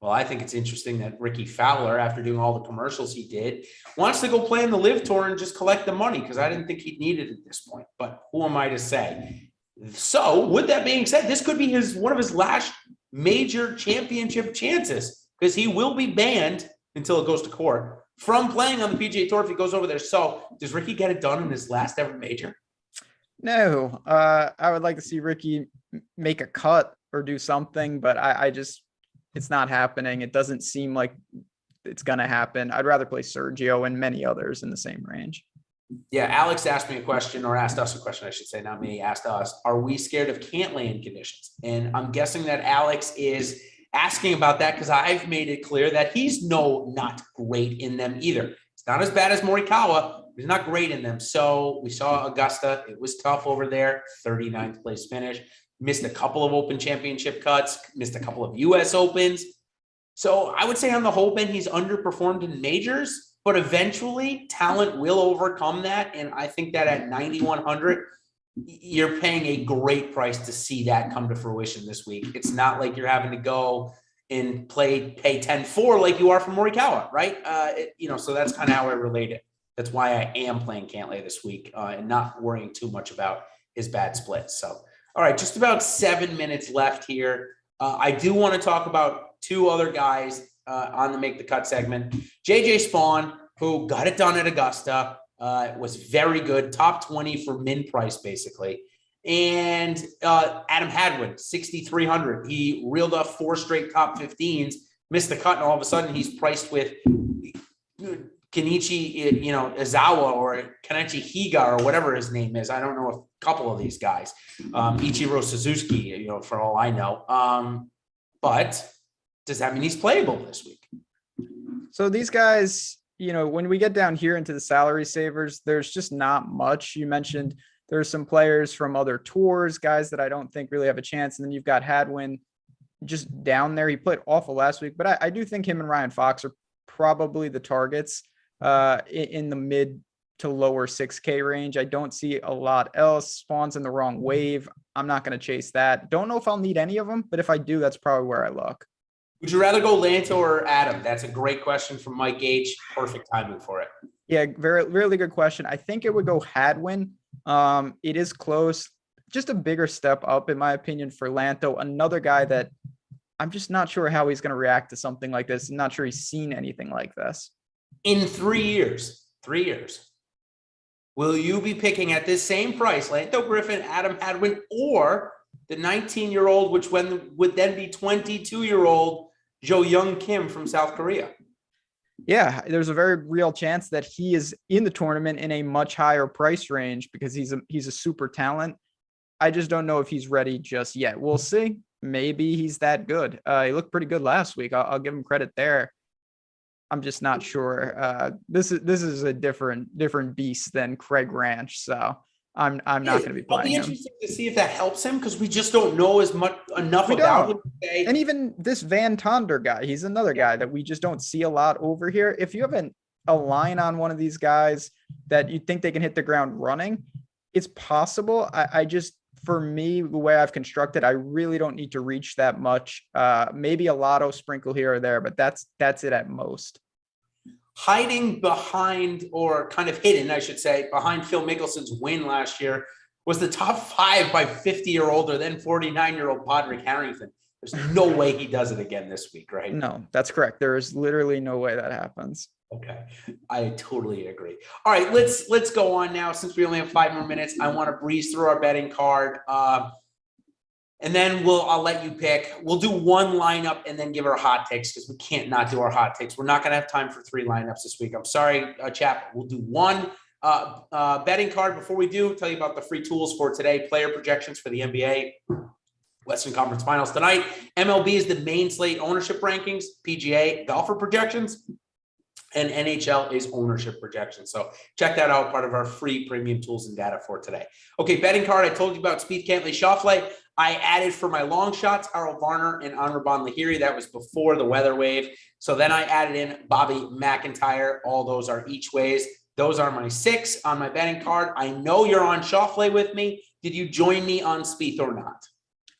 Well, I think it's interesting that Ricky Fowler, after doing all the commercials he did, wants to go play in the live tour and just collect the money, because I didn't think he'd need it at this point. But who am I to say? So with that being said, this could be one of his last major championship chances, because he will be banned until it goes to court from playing on the PGA Tour if he goes over there. So does Ricky get it done in his last ever major? No, I would like to see Ricky make a cut or do something, but I just, it's not happening. It doesn't seem like it's going to happen. I'd rather play Sergio and many others in the same range. Yeah, Alex asked me a question, or asked us a question, I should say, not me, asked us, are we scared of can't land conditions? And I'm guessing that Alex is asking about that because I've made it clear that he's not great in them either. It's not as bad as Morikawa. He's not great in them. So we saw Augusta. It was tough over there. 39th place finish. Missed a couple of Open Championship cuts. Missed a couple of U.S. Opens. So I would say on the whole, Ben, he's underperformed in majors, but eventually talent will overcome that. And I think that at 9,100, you're paying a great price to see that come to fruition this week. It's not like you're having to go and pay 10-4 like you are for Morikawa, right? So that's kind of how I relate it. That's why I am playing Cantlay this week and not worrying too much about his bad splits. So, all right, just about 7 minutes left here. I do want to talk about two other guys on the Make the Cut segment. JJ Spawn, who got it done at Augusta, was very good, top 20 for min price, basically. And Adam Hadwin, 6,300. He reeled off 4 straight top 15s, missed the cut, and all of a sudden he's priced with Kenichi, Izawa or Kenichi Higa or whatever his name is. I don't know a couple of these guys. Ichiro Suzuki, for all I know. But does that mean he's playable this week? So these guys, when we get down here into the salary savers, there's just not much. You mentioned there's some players from other tours, guys that I don't think really have a chance. And then you've got Hadwin just down there. He played awful last week, but I do think him and Ryan Fox are probably the targets in the mid to lower 6K range. I don't see a lot else. Spawn's in the wrong wave. I'm not going to chase that. Don't know if I'll need any of them, but if I do, that's probably where I look. Would you rather go Lanto or Adam? That's a great question from Mike H. Perfect timing for it. Yeah, really good question. I think it would go Hadwin. It is close. Just a bigger step up, in my opinion, for Lanto. Another guy that I'm just not sure how he's going to react to something like this. I'm not sure he's seen anything like this. In 3 years, will you be picking at this same price, Lanto Griffin, Adam Hadwin, or the 19-year-old, which would then be 22-year-old Jo Young Kim from South Korea? Yeah, there's a very real chance that he is in the tournament in a much higher price range because he's a super talent. I just don't know if he's ready just yet. We'll see. Maybe he's that good. He looked pretty good last week. I'll give him credit there. I'm just not sure. This is a different beast than Craig Ranch, so I'm not going to be playing him. It'll be interesting to see if that helps him because we just don't know enough about him today. And even this Van Tonder guy, he's another guy that we just don't see a lot over here. If you have a line on one of these guys that you think they can hit the ground running, it's possible. I just, for me, the way I've constructed, I really don't need to reach that much. Maybe a lotto sprinkle here or there, but that's it at most. Hiding behind, or kind of hidden, I should say, behind Phil Mickelson's win last year was the top 5 by 50 or older, then 49-year-old Padraig Harrington. There's no way he does it again this week, right? No, that's correct. There is literally no way that happens. Okay, I totally agree. All right, let's go on now. Since we only have 5 more minutes, I want to breeze through our betting card. And And then I'll let you pick. We'll do one lineup and then give our hot takes because we can't not do our hot takes. We're not going to have time for 3 lineups this week. I'm sorry, chap. We'll do one betting card. Before we do, tell you about the free tools for today. Player projections for the NBA Western Conference Finals tonight. MLB is the main slate ownership rankings. PGA golfer projections. And NHL is ownership projections. So check that out, part of our free premium tools and data for today. Okay, betting card. I told you about Spieth, Cantlay, Schauffele. I added for my long shots, Harold Varner and Anirban Lahiri. That was before the weather wave. So then I added in Bobby McIntyre. All those are each ways. Those are my 6 on my betting card. I know you're on Schauffele with me. Did you join me on Spieth or not?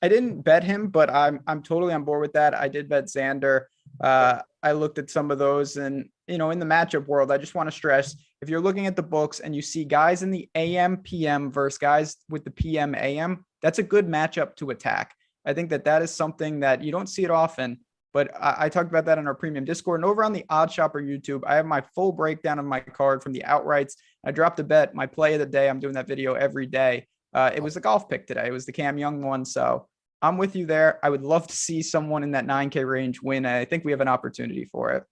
I didn't bet him, but I'm totally on board with that. I did bet Xander. I looked at some of those, and in the matchup world, I just want to stress, if you're looking at the books and you see guys in the AM PM versus guys with the PM AM, that's a good matchup to attack. I think that is something that you don't see it often, but I talked about that in our premium Discord. And over on the OddsShopper YouTube, I have my full breakdown of my card from the outrights. I dropped a bet, my play of the day. I'm doing that video every day. It was the golf pick today. It was the Cam Young one. So I'm with you there. I would love to see someone in that 9K range win. I think we have an opportunity for it.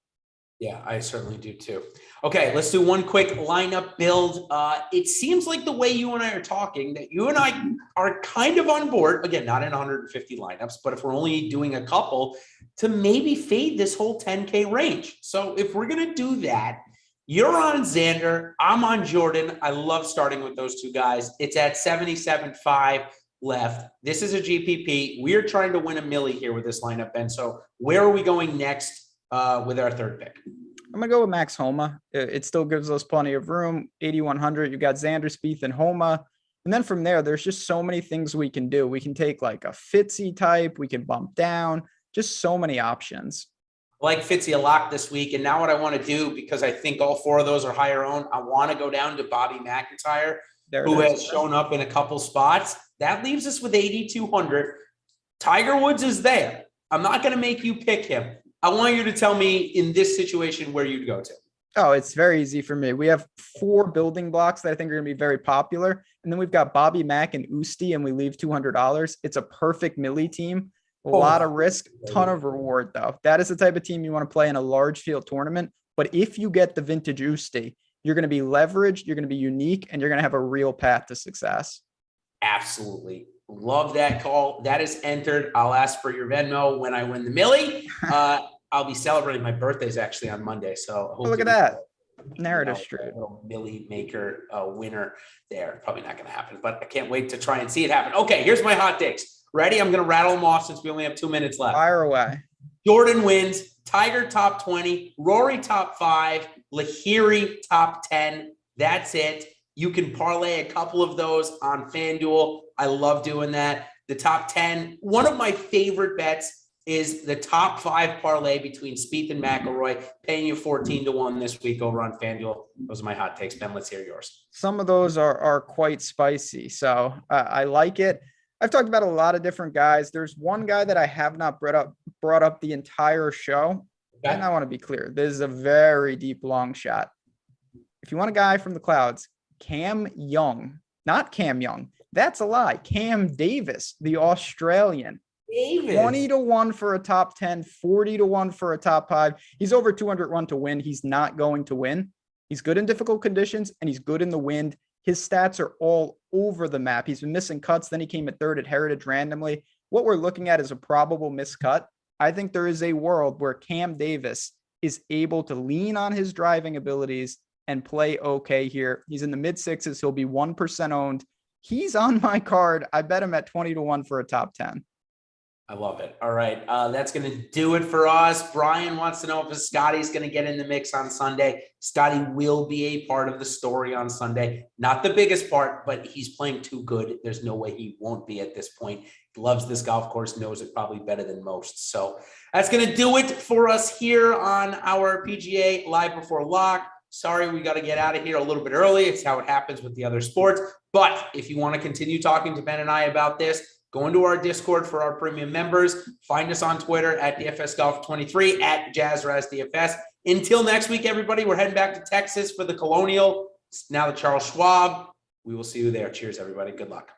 Yeah, I certainly do too. Okay, let's do one quick lineup build. It seems like the way you and I are talking that you and I are kind of on board, again, not in 150 lineups, but if we're only doing a couple, to maybe fade this whole 10K range. So if we're going to do that, you're on Xander, I'm on Jordan. I love starting with those 2 guys. It's at 77.5 left. This is a GPP. We are trying to win a milli here with this lineup, Ben. So where are we going next with our 3rd pick? I'm going to go with Max Homa. It still gives us plenty of room. 8,100. You've got Xander, Spieth, and Homa. And then from there, there's just so many things we can do. We can take like a Fitzy type. We can bump down. Just so many options. I like Fitzy a lot this week. And now what I want to do, because I think all 4 of those are higher owned, I want to go down to Bobby McIntyre, who has shown up in a couple spots. That leaves us with 8,200. Tiger Woods is there. I'm not going to make you pick him. I want you to tell me in this situation where you'd go to. Oh, it's very easy for me. We have 4 building blocks that I think are going to be very popular. And then we've got Bobby Mack and Usti, and we leave $200. It's a perfect milli team. A lot of risk, ton of reward, though. That is the type of team you want to play in a large field tournament. But if you get the vintage Usti, you're going to be leveraged, you're going to be unique, and you're going to have a real path to success. Absolutely. Love that call. That is entered. I'll ask for your Venmo when I win the milli. I'll be celebrating my birthday's actually on Monday. So look at that. Narrative street. Milli maker winner there. Probably not going to happen, but I can't wait to try and see it happen. Okay, here's my hot takes. Ready? I'm going to rattle them off since we only have 2 minutes left. Fire away. Jordan wins. Tiger top 20. Rory top 5. Lahiri top 10. That's it. You can parlay a couple of those on FanDuel. I love doing that. The top 10. One of my favorite bets is the top 5 parlay between Spieth and McIlroy, paying you 14-1 this week over on FanDuel. Those are my hot takes. Ben, let's hear yours. Some of those are quite spicy, so I like it. I've talked about a lot of different guys. There's one guy that I have not brought up the entire show, okay. And I want to be clear. This is a very deep long shot. If you want a guy from the clouds, Cam Young, not Cam Young. That's a lie. Cam Davis, the Australian. 20-1 for a top 10, 40-1 for a top 5. He's over 200-1 to win. He's not going to win. He's good in difficult conditions, and he's good in the wind. His stats are all over the map. He's been missing cuts. Then he came at 3rd at Heritage randomly. What we're looking at is a probable miscut. I think there is a world where Cam Davis is able to lean on his driving abilities and play okay here. He's in the mid-6s. He'll be 1% owned. He's on my card. I bet him at 20-1 for a top 10. I love it. All right. That's going to do it for us. Brian wants to know if Scotty's going to get in the mix on Sunday. Scotty will be a part of the story on Sunday. Not the biggest part, but he's playing too good. There's no way he won't be at this point. He loves this golf course, knows it probably better than most. So that's going to do it for us here on our PGA Live Before Lock. Sorry, we got to get out of here a little bit early. It's how it happens with the other sports. But if you want to continue talking to Ben and I about this, go into our Discord for our premium members. Find us on Twitter at DFSGolf23, at JazzRazDFS. Until next week, everybody, we're heading back to Texas for the Colonial. Now the Charles Schwab. We will see you there. Cheers, everybody. Good luck.